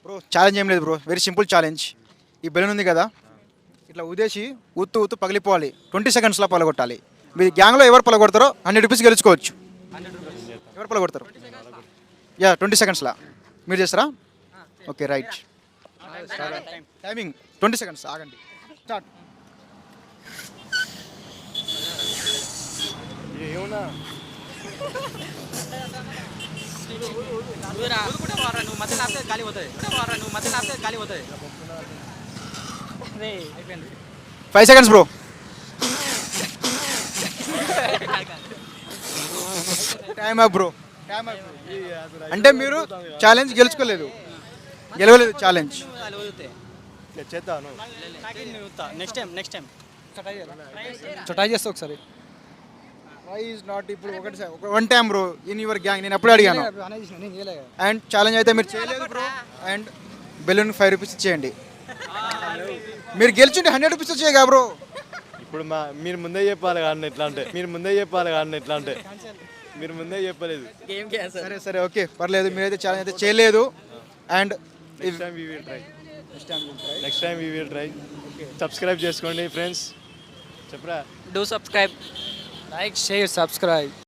Bro challenge ఏం లేదు bro, very simple challenge. ఈ బెలూన్ ఉంది కదా, ఇట్లా ఉదేసి ఉత్తు ఉత్తు పగిలిపోవాలి, 20 సెకండ్స్లో పగలగొట్టాలి. మీ గ్యాంగ్లో ఎవరు పగలగొడతారో 100 రూపీస్ గెలుచుకోవచ్చు. ఎవరు పగలగొడతారు? యా 20 సెకండ్స్లా మీరు చేస్తారా? Okay right. టైమింగ్ 20 సెకండ్స్, ఆగండి. స్టార్ట్. ఏమన్నా నువ్వు మధ్య ఆపితే గాలి పోతుంది. నువ్వు మధ్య ఆపితే గాలి పోతుంది. 5 seconds bro. Time up bro. అంటే మీరు ఛాలెంజ్ గెలుచుకోలేదు, గెలవలేదు ఛాలెంజ్. చేద్దాను. నెక్స్ట్ టైం ట్రై చేస్తా ఒకసారి. ప్రైజ్ నాట్ ఇప్పుడు one time bro in your gang. నేను ఎప్పుడు అడిగాను. అండ్ ఛాలెంజ్ అయితే మీరు చేయలేదు బ్రో. అండ్ బెలూన్ 5 రూపీస్ ఇచ్చేయండి. మీరు గెలిచింటే 100 రూపీస్ వచ్చాయి బ్రో. ఇప్పుడు మీరు ముందే చెప్పాలి కానీ ఎట్లా అంటే మీరు ముందే చెప్పలేదు. సరే సరే ఓకే పర్లేదు, మీరైతే ఛాలెంజ్ అయితే చేయలేదు. And next time we will try. Subscribe చేసుకోండి ఫ్రెండ్స్. చెప్పరా? Do subscribe. Like share subscribe.